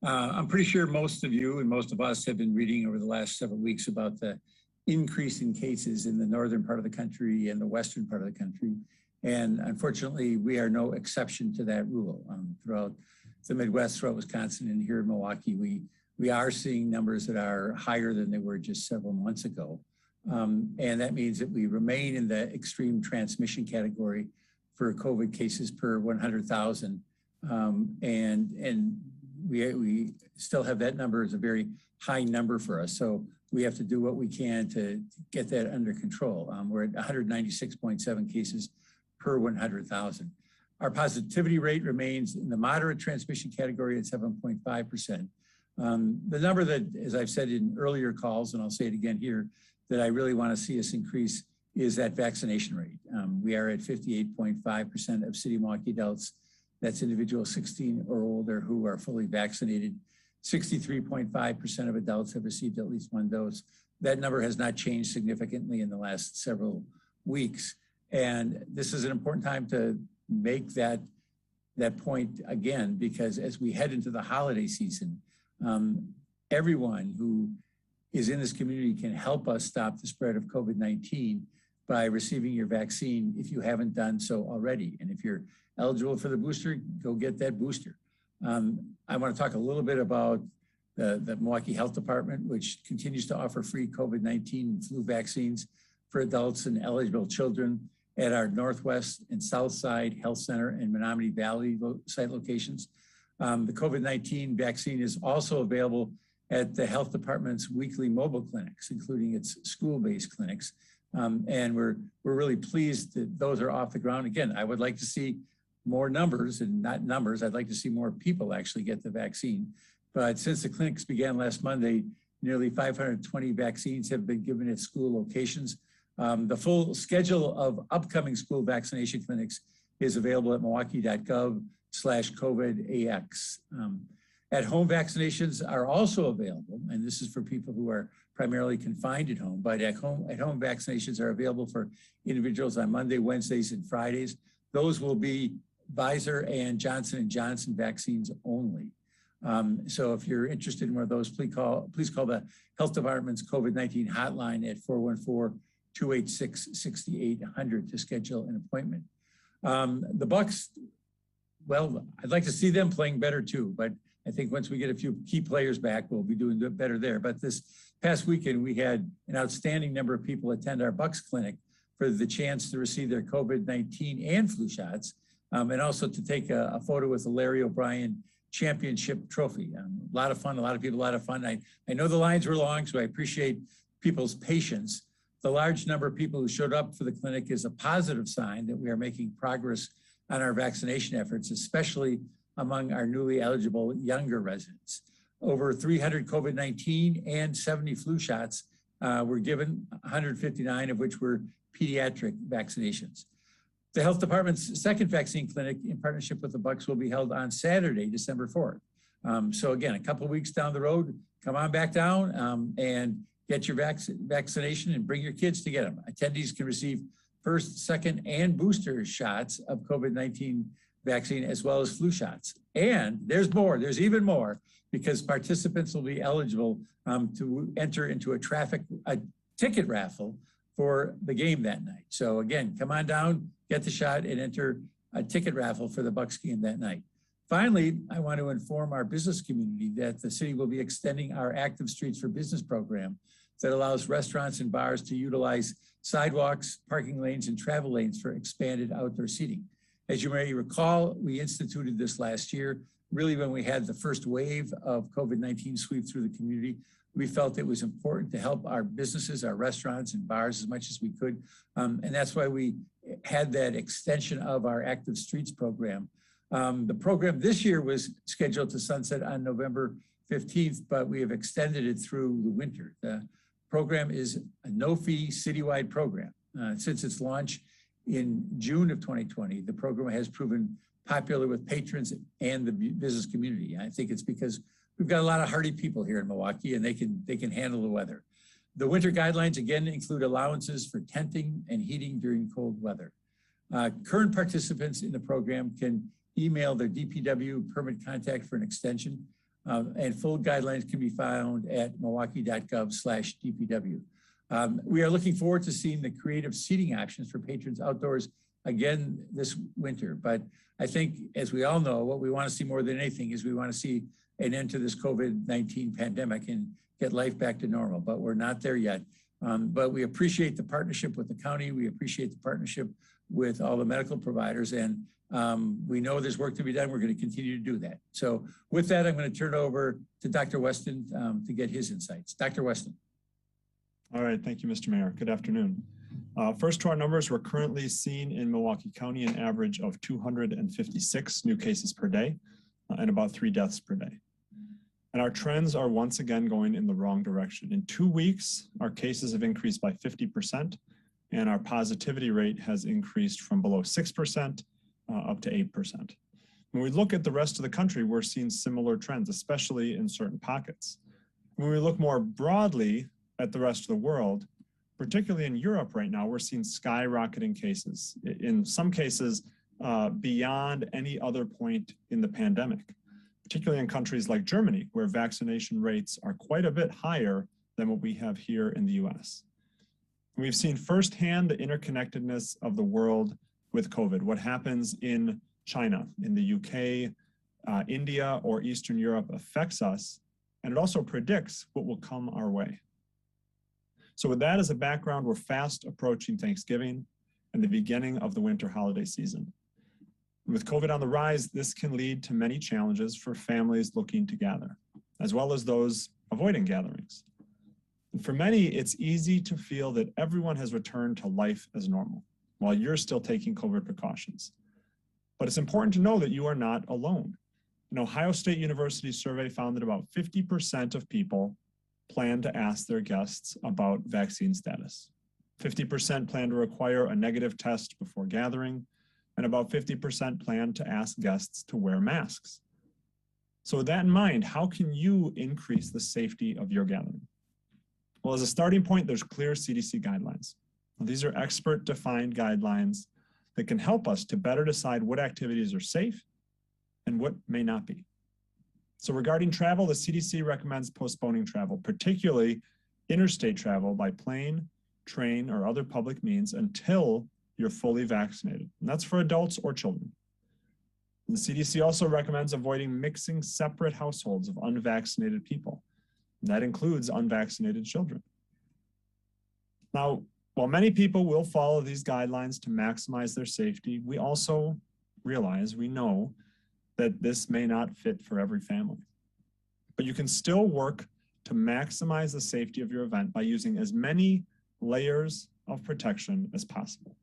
I'm pretty sure most of you and most of us have been reading over the last several weeks about the increase in cases in the northern part of the country and the western part of the country. And unfortunately, we are no exception to that rule. Throughout the Midwest, throughout Wisconsin, and here in Milwaukee, we are seeing numbers that are higher than they were just several months ago. And that means that we remain in the extreme transmission category for COVID cases per 100,000. And we still have that number as a very high number for us. So we have to do what we can to get that under control. We're at 196.7 cases per 100,000. Our positivity rate remains in the moderate transmission category at 7.5%. The number that, as I've said in earlier calls, and I'll say it again here, that I really want to see us increase is that vaccination rate. We are at 58.5% of city Milwaukee adults. That's individuals 16 or older who are fully vaccinated. 63.5% of adults have received at least one dose. That number has not changed significantly in the last several weeks. And this is an important time to make that point again, because as we head into the holiday season, everyone who is in this community can help us stop the spread of COVID-19 by receiving your vaccine if you haven't done so already. And if you're eligible for the booster, go get that booster. I want to talk a little bit about the Milwaukee Health Department, which continues to offer free COVID-19 and flu vaccines for adults and eligible children at our Northwest and South Side Health Center and Menominee Valley site locations. The COVID-19 vaccine is also available at the Health Department's weekly mobile clinics, including its school-based clinics. And we're really pleased that those are off the ground. Again, I would like to see more numbers, and not numbers, I'd like to see more people actually get the vaccine. But since the clinics began last Monday, nearly 520 vaccines have been given at school locations. The full schedule of upcoming school vaccination clinics is available at milwaukee.gov/COVIDAX. At-home vaccinations are also available, and this is for people who are primarily confined at home, but at-home vaccinations are available for individuals on Monday, Wednesdays, and Fridays. Those will be Pfizer and Johnson & Johnson vaccines only. So if you're interested in one of those, please call the Health Department's COVID-19 hotline at 414-286-6800 to schedule an appointment. The Bucks, well, I'd like to see them playing better too, but I think once we get a few key players back, we'll be doing better there. But this past weekend, we had an outstanding number of people attend our Bucks clinic for the chance to receive their COVID-19 and flu shots, and also to take a photo with the Larry O'Brien Championship Trophy. A lot of fun, a lot of people, a lot of fun. I know the lines were long, so I appreciate people's patience. The large number of people who showed up for the clinic is a positive sign that we are making progress on our vaccination efforts, especially among our newly eligible younger residents. Over 300 COVID-19 and 70 flu shots were given, 159 of which were pediatric vaccinations. The Health Department's second vaccine clinic in partnership with the Bucks will be held on Saturday, December 4th. So again, a couple of weeks down the road, come on back down and get your vaccination and bring your kids to get them. Attendees can receive first, second, and booster shots of COVID-19 vaccine as well as flu shots. And there's more, there's even more, because participants will be eligible to enter into a ticket raffle for the game that night. So again, come on down, get the shot, and enter a ticket raffle for the Bucks game that night. Finally, I want to inform our business community that the city will be extending our Active Streets for Business program that allows restaurants and bars to utilize sidewalks, parking lanes, and travel lanes for expanded outdoor seating. As you may recall, we instituted this last year, really when we had the first wave of COVID-19 sweep through the community. We felt it was important to help our businesses, our restaurants and bars as much as we could. And that's why we had that extension of our Active Streets program. The program this year was scheduled to sunset on November 15th, but we have extended it through the winter. The program is a no-fee citywide program. Since its launch in June of 2020, the program has proven popular with patrons and the business community. I think it's because we've got a lot of hardy people here in Milwaukee, and they can handle the weather. The winter guidelines again include allowances for tenting and heating during cold weather. Current participants in the program can email their DPW permit contact for an extension. and full guidelines can be found at milwaukee.gov/DPW. We are looking forward to seeing the creative seating options for patrons outdoors again this winter. But I think, as we all know, what we want to see more than anything is we want to see an end to this COVID-19 pandemic and get life back to normal, but we're not there yet. But we appreciate the partnership with the county. We appreciate the partnership with all the medical providers, and we know there's work to be done. We're going to continue to do that. So with that, I'm going to turn it over to Dr. Weston to get his insights. Dr. Weston. All right, thank you, Mr. Mayor. Good afternoon. First to our numbers, we're currently seeing in Milwaukee County an average of 256 new cases per day and about 3 deaths per day. And our trends are once again going in the wrong direction. In 2 weeks, our cases have increased by 50%, and our positivity rate has increased from below 6% up to 8%. When we look at the rest of the country, we're seeing similar trends, especially in certain pockets. When we look more broadly at the rest of the world, particularly in Europe right now, we're seeing skyrocketing cases, in some cases beyond any other point in the pandemic, particularly in countries like Germany, where vaccination rates are quite a bit higher than what we have here in the US. We've seen firsthand the interconnectedness of the world with COVID, what happens in China, in the UK, India, or Eastern Europe affects us, and it also predicts what will come our way. So with that as a background, we're fast approaching Thanksgiving and the beginning of the winter holiday season. With COVID on the rise, this can lead to many challenges for families looking to gather, as well as those avoiding gatherings. And for many, it's easy to feel that everyone has returned to life as normal, while you're still taking COVID precautions. But it's important to know that you are not alone. An Ohio State University survey found that about 50% of people plan to ask their guests about vaccine status. 50% plan to require a negative test before gathering, and about 50% plan to ask guests to wear masks. So with that in mind, how can you increase the safety of your gathering? Well, as a starting point, there's clear CDC guidelines. Now, these are expert-defined guidelines that can help us to better decide what activities are safe and what may not be. So regarding travel, the CDC recommends postponing travel, particularly interstate travel by plane, train, or other public means until you're fully vaccinated. And that's for adults or children. The CDC also recommends avoiding mixing separate households of unvaccinated people. And that includes unvaccinated children. Now, while many people will follow these guidelines to maximize their safety, we also realize, we know, that this may not fit for every family. But you can still work to maximize the safety of your event by using as many layers of protection as possible.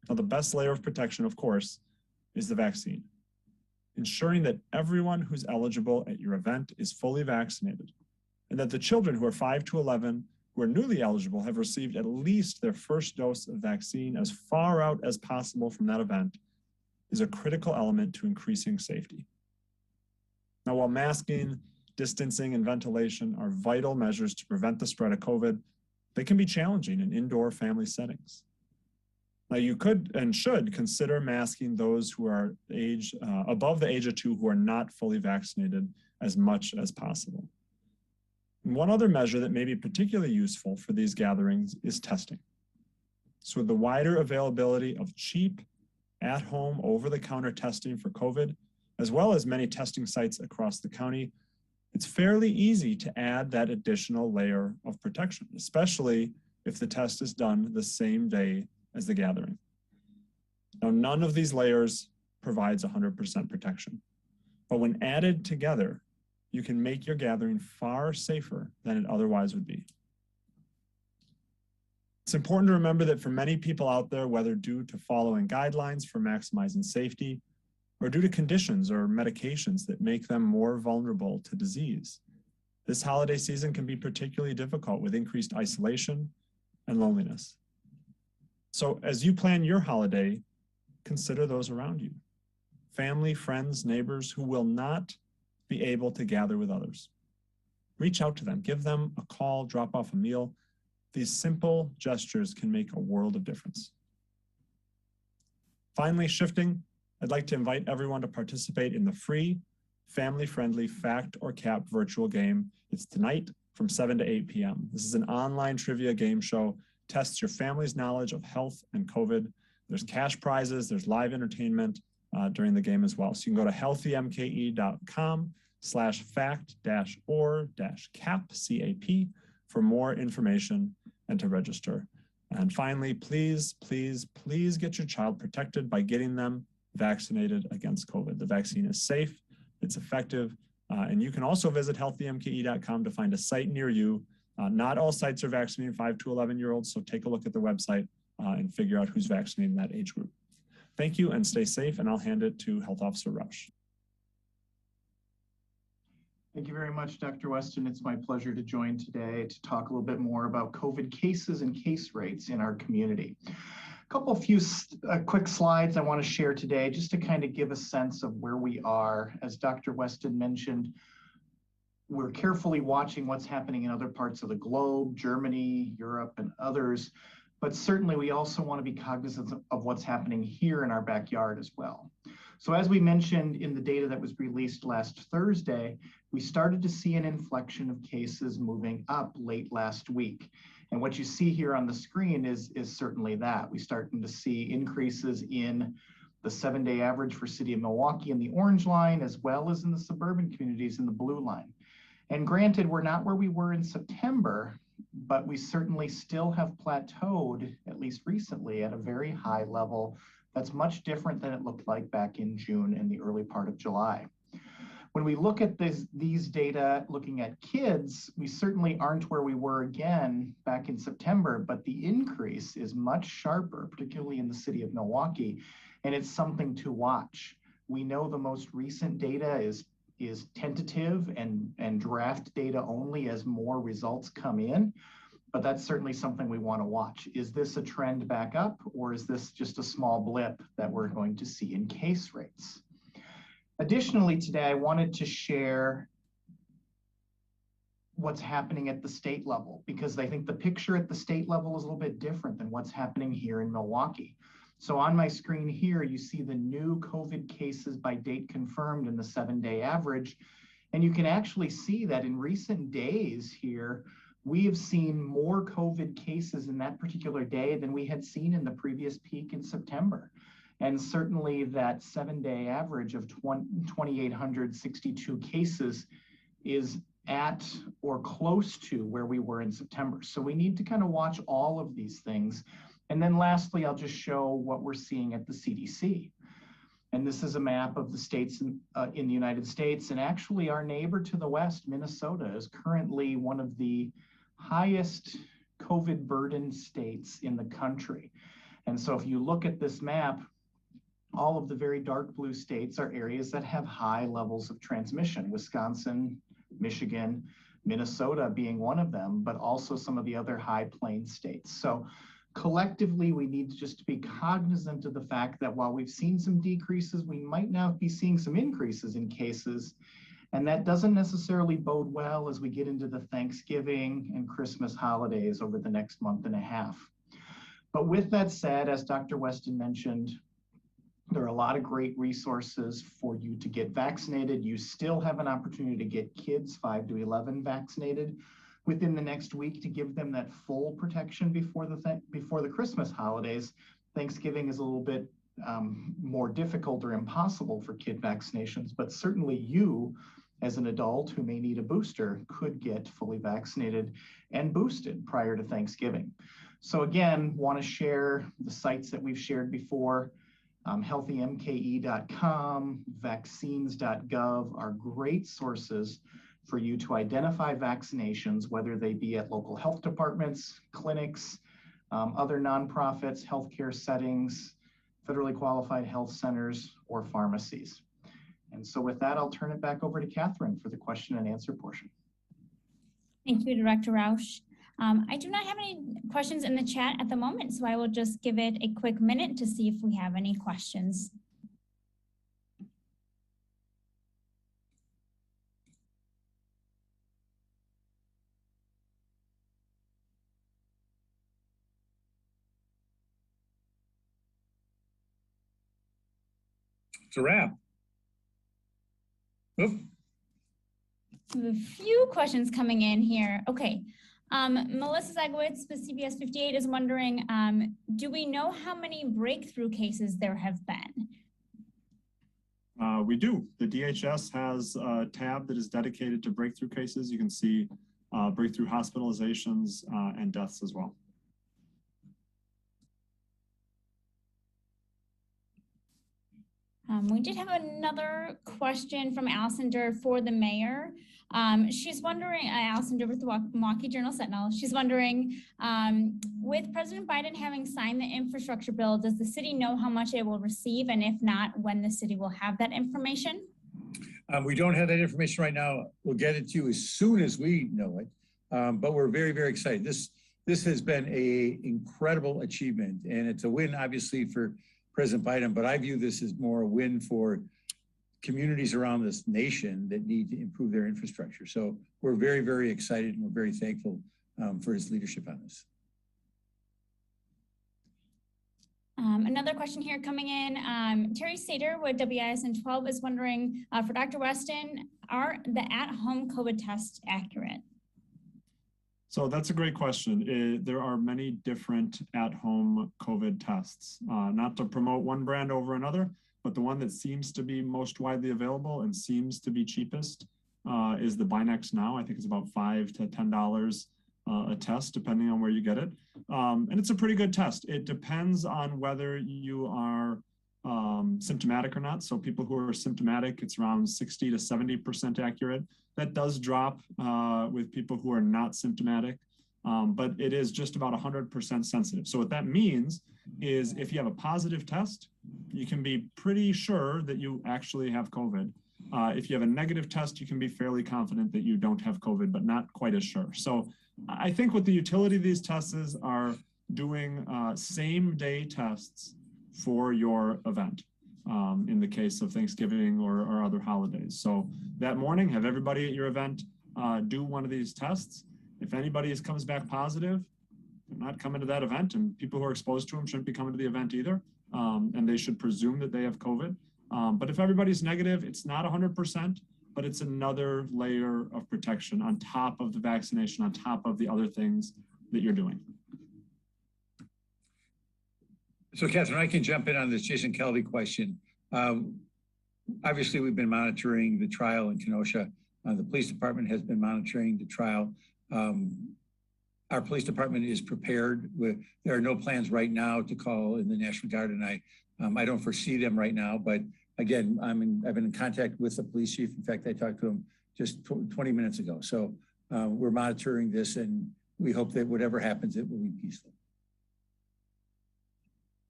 Now, the best layer of protection, of course, is the vaccine. Ensuring that everyone who's eligible at your event is fully vaccinated, and that the children who are 5 to 11 who are newly eligible have received at least their first dose of vaccine as far out as possible from that event is a critical element to increasing safety. Now, while masking, distancing, and ventilation are vital measures to prevent the spread of COVID, they can be challenging in indoor family settings. Now, you could and should consider masking those who are above the age of 2 who are not fully vaccinated as much as possible. And one other measure that may be particularly useful for these gatherings is testing. So with the wider availability of cheap, at-home, over-the-counter testing for COVID, as well as many testing sites across the county, it's fairly easy to add that additional layer of protection, especially if the test is done the same day as the gathering. Now, none of these layers provides 100% protection, but when added together, you can make your gathering far safer than it otherwise would be. It's important to remember that for many people out there, whether due to following guidelines for maximizing safety or due to conditions or medications that make them more vulnerable to disease, this holiday season can be particularly difficult with increased isolation and loneliness. So as you plan your holiday, consider those around you. Family, friends, neighbors who will not be able to gather with others. Reach out to them, give them a call, drop off a meal. These simple gestures can make a world of difference. Finally, shifting, I'd like to invite everyone to participate in the free family-friendly fact or cap virtual game. It's tonight from 7 to 8 p.m. This is an online trivia game show, tests your family's knowledge of health and COVID. There's cash prizes, there's live entertainment during the game as well. So you can go to healthymke.com/fact-or-cap, C-A-P, for more information and to register. And finally, please, please, please get your child protected by getting them vaccinated against COVID. The vaccine is safe, it's effective, and you can also visit healthymke.com to find a site near you. Not all sites are vaccinating 5 to 11-year-olds, so take a look at the website and figure out who's vaccinating that age group. Thank you and stay safe, and I'll hand it to Health Officer Roush. Thank you very much, Dr. Weston. It's my pleasure to join today to talk a little bit more about COVID cases and case rates in our community. Few quick slides I want to share today just to kind of give a sense of where we are. As Dr. Weston mentioned, we're carefully watching what's happening in other parts of the globe, Germany, Europe, and others, but certainly we also want to be cognizant of what's happening here in our backyard as well. So as we mentioned in the data that was released last Thursday, we started to see an inflection of cases moving up late last week. And what you see here on the screen is certainly that. We're starting to see increases in the 7-day average for City of Milwaukee in the orange line, as well as in the suburban communities in the blue line. And granted, we're not where we were in September, but we certainly still have plateaued, at least recently, at a very high level that's much different than it looked like back in June and the early part of July. When we look at these data, looking at kids, we certainly aren't where we were again back in September, but the increase is much sharper, particularly in the city of Milwaukee, and it's something to watch. We know the most recent data is tentative and draft data only as more results come in, but that's certainly something we want to watch. Is this a trend back up, or is this just a small blip that we're going to see in case rates? Additionally, today I wanted to share what's happening at the state level, because I think the picture at the state level is a little bit different than what's happening here in Milwaukee. So on my screen here, you see the new COVID cases by date confirmed in the 7-day average. And you can actually see that in recent days here, we have seen more COVID cases in that particular day than we had seen in the previous peak in September. And certainly that 7-day average of 2,862 cases is at or close to where we were in September. So we need to kind of watch all of these things. And then lastly, I'll just show what we're seeing at the CDC. And this is a map of the states in the United States. And actually our neighbor to the west, Minnesota, is currently one of the highest COVID burdened states in the country. And so if you look at this map, all of the very dark blue states are areas that have high levels of transmission. Wisconsin, Michigan, Minnesota being one of them, but also some of the other high plains states. So collectively, we need just to be cognizant of the fact that while we've seen some decreases, we might now be seeing some increases in cases. And that doesn't necessarily bode well as we get into the Thanksgiving and Christmas holidays over the next month and a half. But with that said, as Dr. Weston mentioned, there are a lot of great resources for you to get vaccinated. You still have an opportunity to get kids 5 to 11 vaccinated within the next week to give them that full protection before the Christmas holidays. Thanksgiving is a little bit more difficult or impossible for kid vaccinations, but certainly you as an adult who may need a booster could get fully vaccinated and boosted prior to Thanksgiving. So again, want to share the sites that we've shared before. Healthymke.com, vaccines.gov are great sources for you to identify vaccinations, whether they be at local health departments, clinics, other nonprofits, healthcare settings, federally qualified health centers, or pharmacies. And so with that, I'll turn it back over to Catherine for the question and answer portion. Thank you, Director Roush. I do not have any questions in the chat at the moment, so I will just give it a quick minute to see if we have any questions. It's a wrap. Oop. We have a few questions coming in here. Okay. Melissa Zagowitz with CBS 58 is wondering, do we know how many breakthrough cases there have been? We do. The DHS has a tab that is dedicated to breakthrough cases. You can see breakthrough hospitalizations and deaths as well. We did have another question from Allison Durr for the mayor. She's wondering, Allison Durr with the Milwaukee Journal Sentinel, she's wondering, with President Biden having signed the infrastructure bill, does the city know how much it will receive? And if not, when the city will have that information? We don't have that information right now. We'll get it to you as soon as we know it. But we're very, very excited. This has been an incredible achievement, and it's a win, obviously, for President Biden, but I view this as more a win for communities around this nation that need to improve their infrastructure. So we're very, very excited, and we're very thankful for his leadership on this. Another question here coming in. Terry Sater with WISN 12 is wondering, for Dr. Weston, are the at-home COVID tests accurate? So that's a great question. There are many different at-home COVID tests. Not to promote one brand over another, but the one that seems to be most widely available and seems to be cheapest is the Binex Now. I think it's about $5 to $10 a test, depending on where you get it. And it's a pretty good test. It depends on whether you are symptomatic or not. So people who are symptomatic, it's around 60 to 70% accurate. That does drop with people who are not symptomatic, but it is just about 100% sensitive. So what that means is if you have a positive test, you can be pretty sure that you actually have COVID. If you have a negative test, you can be fairly confident that you don't have COVID, but not quite as sure. So I think what the utility of these tests is are doing same day tests for your event in the case of Thanksgiving or other holidays. So that morning, have everybody at your event do one of these tests. If anybody comes back positive, they're not coming to that event, and people who are exposed to them shouldn't be coming to the event either. And they should presume that they have COVID. But if everybody's negative, it's not 100%, but it's another layer of protection on top of the vaccination, on top of the other things that you're doing. So Catherine, I can jump in on this Jason Kelly question. Obviously, we've been monitoring the trial in Kenosha. The police department has been monitoring the trial. Our police department is prepared. There are no plans right now to call in the National Guard, and I don't foresee them right now. But again, I've been in contact with the police chief. In fact, I talked to him just 20 minutes ago. So we're monitoring this, and we hope that whatever happens, it will be peaceful.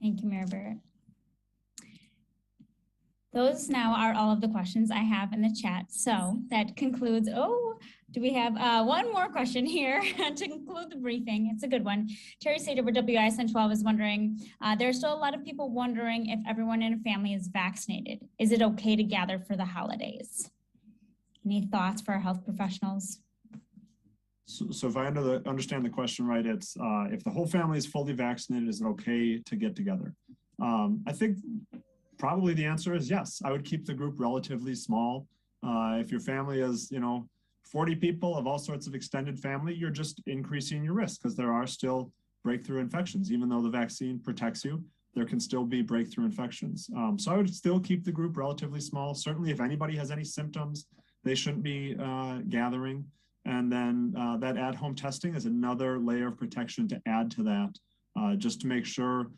Thank you, Mayor Barrett. Those now are all of the questions I have in the chat. So that concludes, do we have one more question here to conclude the briefing? It's a good one. Terry Sater with WISN 12 is wondering, there are still a lot of people wondering if everyone in a family is vaccinated. Is it okay to gather for the holidays? Any thoughts for our health professionals? So if I understand the question right, it's if the whole family is fully vaccinated, is it okay to get together? I think probably the answer is yes. I would keep the group relatively small. If your family is, 40 people of all sorts of extended family, you're just increasing your risk because there are still breakthrough infections. Even though the vaccine protects you, there can still be breakthrough infections. So I would still keep the group relatively small. Certainly if anybody has any symptoms, they shouldn't be gathering. And then that at-home testing is another layer of protection to add to that, just to make sure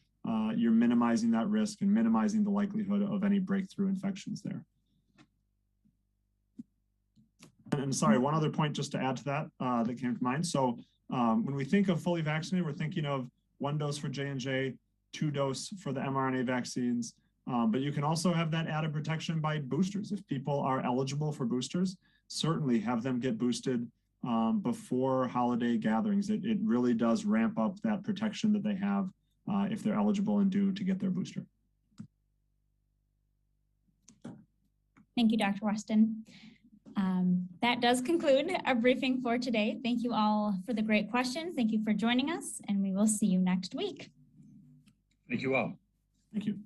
you're minimizing that risk and minimizing the likelihood of any breakthrough infections there. And sorry, one other point just to add to that that came to mind. So when we think of fully vaccinated, we're thinking of 1 dose for J&J, 2 dose for the mRNA vaccines. But you can also have that added protection by boosters. If people are eligible for boosters, certainly have them get boosted before holiday gatherings. It really does ramp up that protection that they have if they're eligible and due to get their booster. Thank you, Dr. Weston. That does conclude our briefing for today. Thank you all for the great questions. Thank you for joining us, and we will see you next week. Thank you all. Thank you.